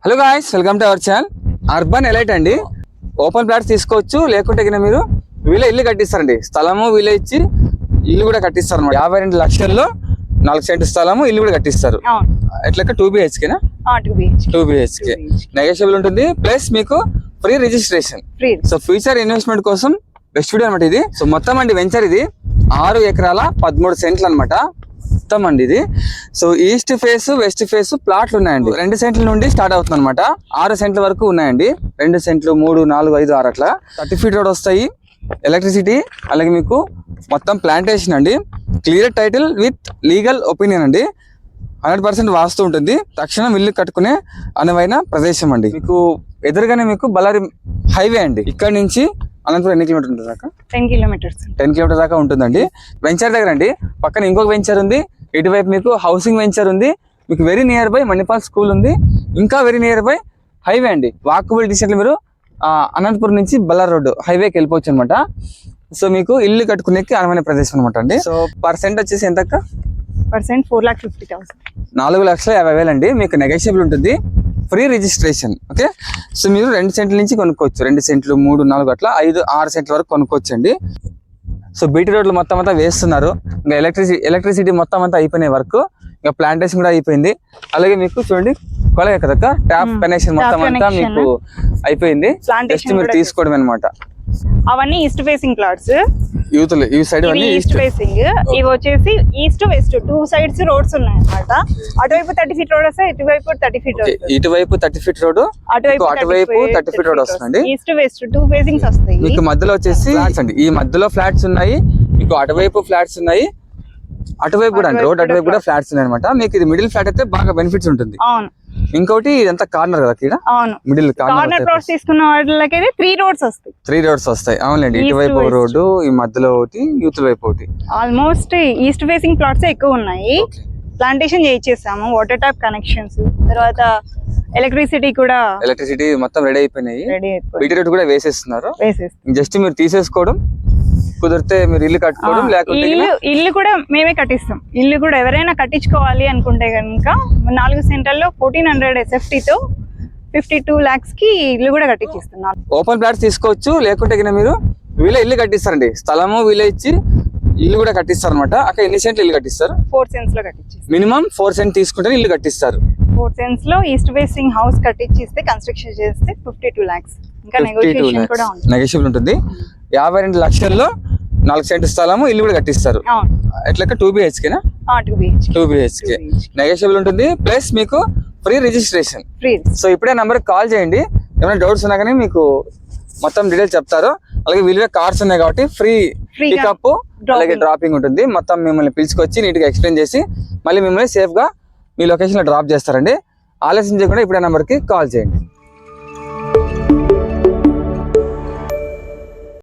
Hello guys, welcome to our channel. Urban elite అండి. Open plots తీసుకోవచ్చు, లేకుంటే కింద మీరు వీళ్ళే ఇల్లు కట్టిస్తారండి. స్థలము వీళ్ళే ఇచ్చి ఇల్లు కూడా కట్టిస్తారు అనమాట. 52 లక్షల్లో 4 సెంటు స్థలము ఇల్లు కూడా కట్టిస్తారు. ఎట్లక 2 BHK 2 BHK నెగోషియబుల్ ఉంటుంది. ప్లస్ మీకు free registration. So future investment కోసం బెస్ట్ వీడియో అనమాట ఇది. సో మొత్తం అండి వెంచర్ ఇది 6 ఎకరాల 13 సెంట్లు అనమాట మొత్తం అండి ఇది. So east face west face ప్లాట్లు ఉన్నాయండి. 2 సెంట్ల నుండి స్టార్ట్ అవుతుంది అనమాట. 6 సెంట్ల వరకు ఉన్నాయండి. 2 సెంట్లు 3, 4, 5, 6 అట్లా 30 ఫీట్ రోడ్ వస్తాయి. ఎలక్ట్రిసిటీ, అలాగే మీకు మొత్తం ప్లాంటేషన్ అండి. Clear title with legal opinion అండి. 100% వాస్తు ఉంటుంది. తక్షణం ఇల్లు కట్టుకునే అనువైన ప్రదేశం అండి. మీకు ఎదురుగానే మీకు బళ్ళారి హైవే అండి. ఇక్కడ నుంచి అనంతపురం ఎన్ని కిలోమీటర్ ఉంటుంది దాకా? 10 కిలోమీటర్స్. 10 కిలోమీటర్ దాకా ఉంటుందండి. వెంచర్ దగ్గర అండి. పక్కన ఇంకొక వెంచర్ ఉంది. ఇటువైపు మీకు హౌసింగ్ వెంచర్ ఉంది. మీకు very near by Manipal school ఉంది. ఇంకా వెరీ నియర్ బై హైవే అండి. వాకబుల్ డిస్టెన్స్ మీరు అనంతపురం నుంచి బళ్ళారి రోడ్డు హైవేకి వెళ్ళిపోవచ్చు అనమాట. సో మీకు ఇల్లు కట్టుకునేకి అనువైన ప్రదేశం అనమాట అండి. సో పర్సెంట్ వచ్చేసి ఎంత? పర్సెంట్ 4,50,000. 4,50,000 అండి. మీకు నెగోషియబుల్ ఉంటుంది. Free registration. ఓకే. సో మీరు 2 సెంట్ల నుంచి కొనుక్కోవచ్చు. 2 సెంట్లు 3, 4 అట్లా 5, 6 సెంట్ల వరకు కొనుక్కోవచ్చు అండి. సో బీటీ రోడ్లు మొత్తం అంతా వేస్తున్నారు. ఇంకా ఎలక్ట్రిసిటీ మొత్తం అంతా అయిపోయినాయి వరకు. ఇంకా ప్లాంటేషన్ కూడా అయిపోయింది. అలాగే మీకు చూడండి కొలగే కదా ట్యాప్ కనెక్షన్ మొత్తం అంతా మీకు అయిపోయింది. జస్ట్ మీరు తీసుకోవడం అనమాట. అవన్నీ ఈస్ట్ ఫేసింగ్ ప్లాట్స్. యూత్లు ఈ సైడ్ ఈస్ట్ ఫేసింగ్. ఇవి వచ్చేసి ఈస్ట్ వెస్ట్ 2 సైడ్స్ రోడ్స్ ఉన్నాయి అన్నమాట. అటువైపు 30 ఫీట్ రోడ్ వస్తాయి, ఇటువైపు 30 ఫీట్ రోడ్. ఇటువైపు 30 ఫీట్ రోడ్, అటువైపు 30 ఫీట్ రోడ్ వస్తుంది. ఈస్ట్ వెస్ట్ 2 ఫేసింగ్స్ వస్తాయి. మీకు మధ్యలో వచ్చేసి అండి ఈ మధ్యలో ఫ్లాట్స్ ఉన్నాయి. మీకు అటువైపు ఫ్లాట్స్ ఉన్నాయి, అటువైపు కూడా రోడ్ అటువైపు కూడా ఫ్లాట్స్ ఉన్నాయి అనమాట. మీకు ఇది మిడిల్ ఫ్లాట్ అయితే బాగా బెనిఫిట్స్ ఉంటుంది. అవును. ఇంకోటి ఇదంతా కార్నర్ కదా ఇక్కడ. అవును. మిడిల్ కార్నర్ రోడ్స్ తీసుకున్న వాళ్ళకైతే 3 రోడ్స్ వస్తాయి. 3 రోడ్స్ వస్తాయి. అవునండి. ఇటువైపు రోడ్డు, ఈ మధ్యలో ఒకటి, యూత్ వైపు ఒకటి. ఆల్మోస్ట్ ఈస్ట్ ఫేసింగ్ ప్లాట్స్ ఎక్కువ ఉన్నాయి. ప్లాంటేషన్ చేయించేసాము. వాటర్ ట్యాప్ కనెక్షన్స్, తర్వాత ఎలక్ట్రిసిటీ కూడా. ఎలక్ట్రిసిటీ మొత్తం రెడీ అయిపోయినాయి. బీటీ రోడ్ కూడా వేసేస్తున్నారు. జస్ట్ మీరు తీసేసుకోవడం, కుదిరితే మీరు ఇల్లు కట్టుకోవడం, లేకుంటే ఇల్లు కూడా మేమే కట్టిస్తాం. ఇల్లు కూడా ఎవరైనా కట్టించుకోవాలి అనుకుంటే కనుక 4 సెంటర్లో 1400 SFT తో 52 lakhs కి ఇల్లు కూడా కట్టించిస్తున్నాం. ఓపెన్ ప్లాట్స్ తీసుకోవచ్చు, లేకుంటే మీరు వీళ్ళే ఇల్లు కట్టిస్తారండి. స్థలము వీళ్ళే ఇచ్చి ఇల్లు కూడా కట్టిస్తారు అనమాట. అక్కడ ఎన్ని సెంట్లు ఇల్లు కట్టిస్తారు? 4 cents లో కట్టించారు. మినిమం 4 cents తీసుకుంటే ఇల్లు కట్టిస్తారు. 4 cents లో ఈస్ట్ ఫేసింగ్ హౌస్ కట్టించిస్తే కన్స్ట్రక్షన్ చేస్తే 52 lakhs. ఇంకా నెగోషియేషన్ కూడా ఉంది. నెగోషియబుల్ ఉంటుంది. 52 లక్షల్లో 4 సెంటు స్థలము ఇల్లు కూడా కట్టిస్తారు. ఎట్లక 2 BHK 2 BHK నెగోషియబుల్ ఉంటుంది. ప్లస్ మీకు ఫ్రీ రిజిస్ట్రేషన్. సో ఇప్పుడే నంబర్ కాల్ చేయండి. ఏమైనా డౌట్స్ ఉన్నా కానీ మీకు మొత్తం డీటెయిల్స్ చెప్తారు. అలాగే వీళ్ళే కార్స్ ఉన్నాయి కాబట్టి ఫ్రీ పికప్ అలాగే డ్రాపింగ్ ఉంటుంది. మొత్తం మిమ్మల్ని పిలుచుకొచ్చి నీట్ గా ఎక్స్ప్లెయిన్ చేసి మళ్ళీ మిమ్మల్ని సేఫ్ గా మీ లొకేషన్ లో డ్రాప్ చేస్తారండి. ఆలస్యం చేయకుండా ఇప్పుడే నంబర్ కి కాల్ చేయండి.